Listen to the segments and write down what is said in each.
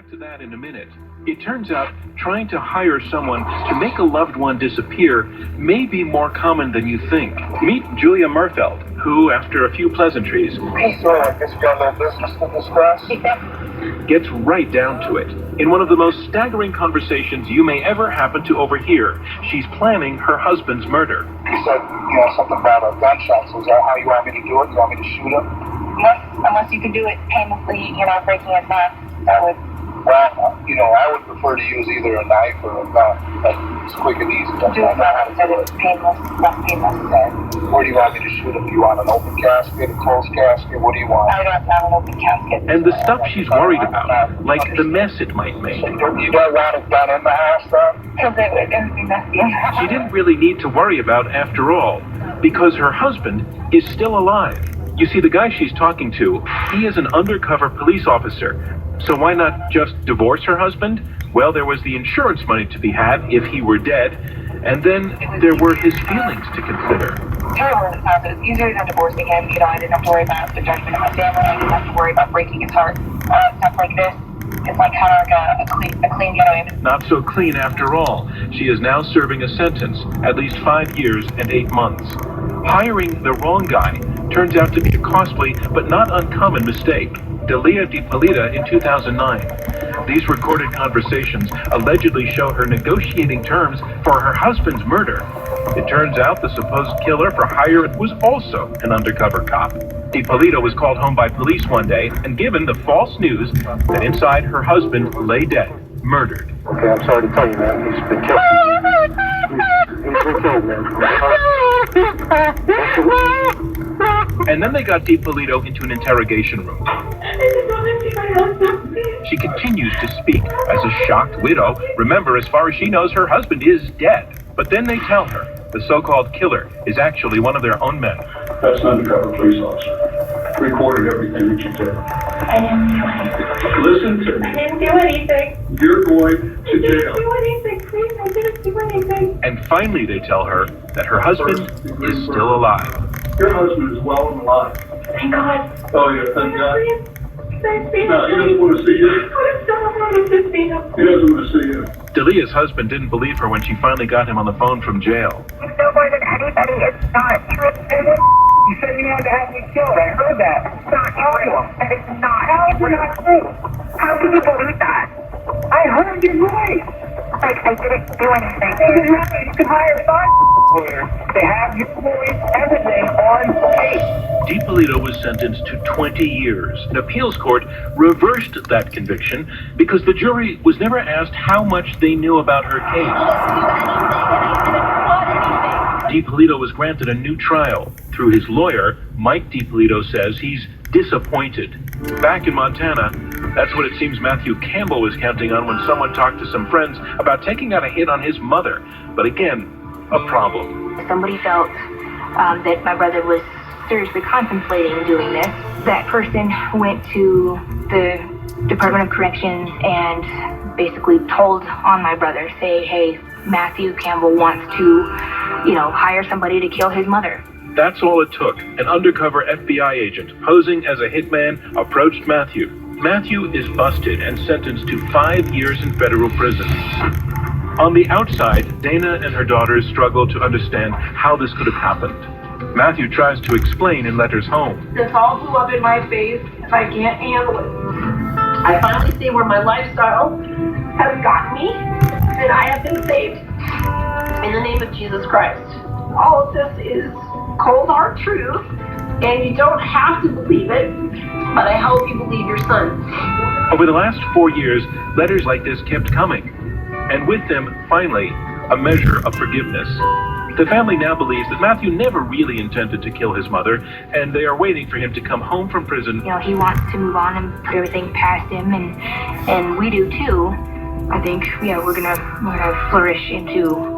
back to that in a minute. It turns out trying to hire someone to make a loved one disappear may be more common than you think. Meet Julia Murfeld, who, after a few pleasantries, Hey, sir, I guess you got a little business to discuss? gets right down to it. In one of the most staggering conversations you may ever happen to overhear, she's planning her husband's murder. You said, something about a gunshot, so is that how you want me to do it? You want me to shoot him? Unless you can do it painlessly, breaking his neck, that would... Well, I would prefer to use either a knife or a gun. That's quick and easy. That's do it not how to instead do of it. painless, less painless. Okay. Where do you want me to shoot him? Do you want an open casket, a closed casket? What do you want? I would not an open casket. And the stuff she's worried about, like the mess it might make. You don't want it done in the house, then? Because it would be messy. She didn't really need to worry about after all, because her husband is still alive. You see, the guy she's talking to, he is an undercover police officer. So why not just divorce her husband? Well, there was the insurance money to be had if he were dead, and then there were his feelings to consider. It's easier than divorcing him. I didn't have to worry about the judgment of my family. I didn't have to worry about breaking his heart. Stuff like this. It's like kind of like a clean getaway. Not so clean after all. She is now serving a sentence, at least 5 years and 8 months. Hiring the wrong guy turns out to be a costly but not uncommon mistake. Delia DiPolita in 2009. These recorded conversations allegedly show her negotiating terms for her husband's murder. It turns out the supposed killer for hire was also an undercover cop. DiPolita was called home by police one day and given the false news that inside her husband lay dead, murdered. Okay, I'm sorry to tell you, man. He's been killed. He's been killed, man. And then they got DiPolito into an interrogation room. She continues to speak as a shocked widow. Remember, as far as she knows, her husband is dead. But then they tell her the so-called killer is actually one of their own men. That's an undercover police officer. Recorded everything that you did. I didn't do anything. Listen to me. I didn't do anything. You're going to jail. I didn't do anything, please. I didn't do anything. And finally they tell her that her husband is still alive. Your husband is well and alive. Thank God. Oh, yeah, thank God. Please. No, he doesn't want to see you. I don't want to see him. He doesn't want to see you. Delia's husband didn't believe her when she finally got him on the phone from jail. It's no more than anybody. It's not true. You said you wanted to have me killed. I heard that. It's not true. And it's not. How is it not true? How can you believe that? I heard your voice. I didn't do anything. You can hire a lawyer to have your voice, everything on tape. DiPolito was sentenced to 20 years. An appeals court reversed that conviction because the jury was never asked how much they knew about her case. DiPolito was granted a new trial. Through his lawyer, Mike DiPolito says he's disappointed. Back in Montana, that's what it seems Matthew Campbell was counting on when someone talked to some friends about taking out a hit on his mother. But again, a problem. Somebody felt that my brother was seriously contemplating doing this. That person went to the Department of Corrections and basically told on my brother, say, hey, Matthew Campbell wants to, hire somebody to kill his mother. That's all it took. An undercover FBI agent posing as a hitman approached Matthew. Matthew is busted and sentenced to 5 years in federal prison. On the outside, Dana and her daughters struggle to understand how this could have happened. Matthew tries to explain in letters home. This all blew up in my face, and I can't handle it. I finally see where my lifestyle has gotten me, and I have been saved. In the name of Jesus Christ. All of this is cold hard truth, and you don't have to believe it, but I hope you believe your son. Over the last 4 years, letters like this kept coming, and with them, finally, a measure of forgiveness. The family now believes that Matthew never really intended to kill his mother, and they are waiting for him to come home from prison. He wants to move on and put everything past him, and we do too. I think, we're gonna flourish into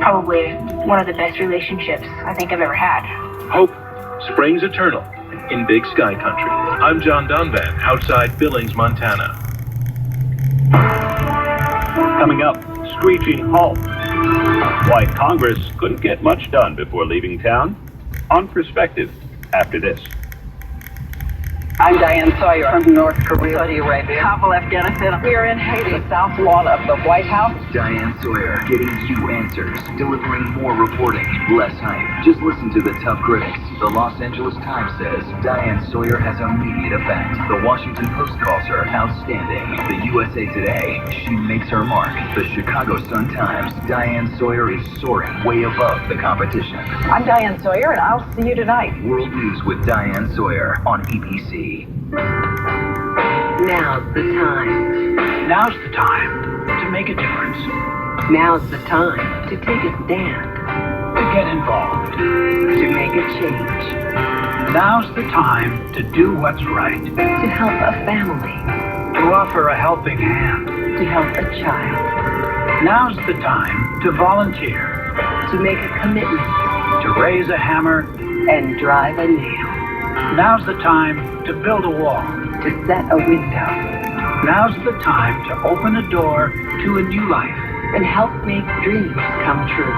probably one of the best relationships I think I've ever had. Hope springs eternal in Big Sky Country. I'm John Donvan, outside Billings, Montana. Coming up, screeching halt. Why Congress couldn't get much done before leaving town. On Perspective, after this. I'm Diane Sawyer from North Korea, Saudi Arabia, Kabul, Afghanistan. We're in Haiti, the South Lawn of the White House. Diane Sawyer, getting you answers, delivering more reporting, less hype. Just listen to the tough critics. The Los Angeles Times says Diane Sawyer has immediate effect. The Washington Post calls her outstanding. The USA Today, she makes her mark. The Chicago Sun-Times, Diane Sawyer is soaring way above the competition. I'm Diane Sawyer, and I'll see you tonight. World News with Diane Sawyer on EBC. Now's the time. Now's the time to make a difference, Now's the time to take a stand. to get involved. To make a change. Now's the time to do what's right, To help a family. to offer a helping hand. To help a child. Now's the time to volunteer, To make a commitment. to raise a hammer. And drive a nail. Now's the time to build a wall. To set a window. Now's the time to open a door to a new life. And help make dreams come true.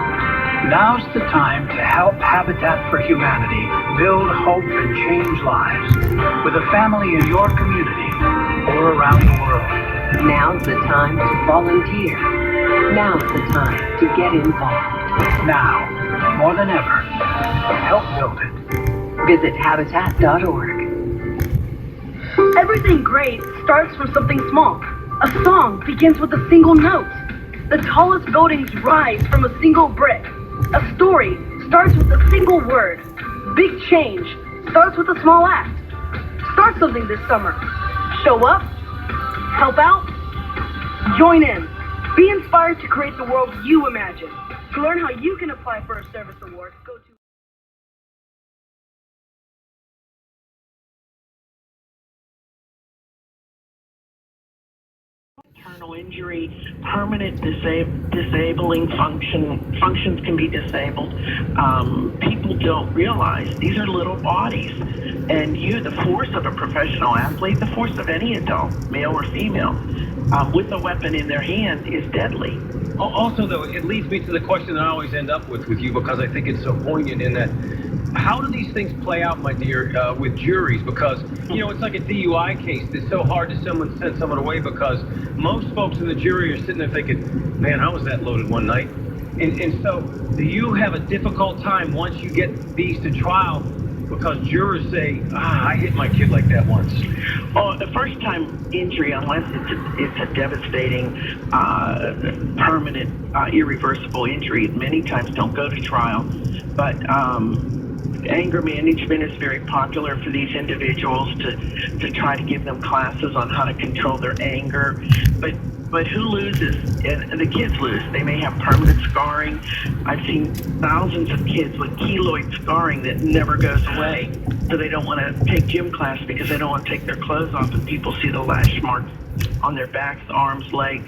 Now's the time to help Habitat for Humanity build hope and change lives with a family in your community or around the world. Now's the time to volunteer. Now's the time to get involved. Now, more than ever, help build it. Visit Habitat.org. Everything great starts from something small. A song begins with a single note. The tallest buildings rise from a single brick. A story starts with a single word. Big change starts with a small act. Start something this summer. Show up, help out, join in. Be inspired to create the world you imagine. To learn how you can apply for a service award, go to Internal injury, permanent disabling functions can be disabled. People don't realize these are little bodies, and the force of a professional athlete, the force of any adult, male or female, with a weapon in their hand is deadly. Also, though, it leads me to the question that I always end up with you, because I think it's so poignant in that, how do these things play out, my dear, with juries? Because, it's like a DUI case. It's so hard to send someone away because most folks in the jury are sitting there thinking, man, how was that loaded one night? And so, do you have a difficult time once you get these to trial because jurors say, I hit my kid like that once? Well, the first time injury, unless it's a devastating, permanent, irreversible injury, many times don't go to trial. But anger management is very popular for these individuals to try to give them classes on how to control their anger. But who loses? And the kids lose. They may have permanent scarring. I've seen thousands of kids with keloid scarring that never goes away. So they don't want to take gym class because they don't want to take their clothes off, and people see the lash marks on their backs, arms, legs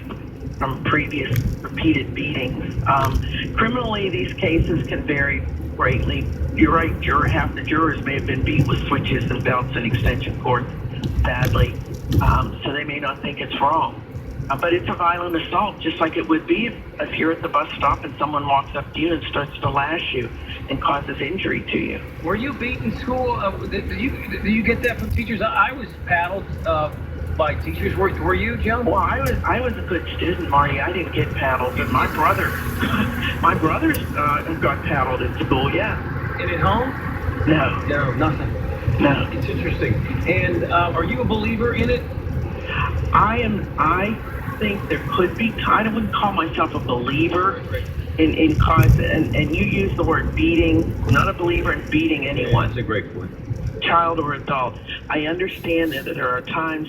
from previous repeated beatings. Criminally, these cases can vary greatly. You're right, half the jurors may have been beat with switches and belts and extension cords, sadly. So they may not think it's wrong. But it's a violent assault, just like it would be if you're at the bus stop and someone walks up to you and starts to lash you and causes injury to you. Were you beat in school? Did you get that from teachers? I was paddled by teachers. Were you, Joe? Well, I was a good student, Marty. I didn't get paddled, but my brothers got paddled at school, yeah. And at home? No, nothing. No. It's interesting. And are you a believer in it? I think there could be. I wouldn't call myself a believer in cause, and you use the word beating. I'm not a believer in beating anyone. Yeah, that's a great point. Child or adult. I understand that there are times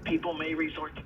people may resort to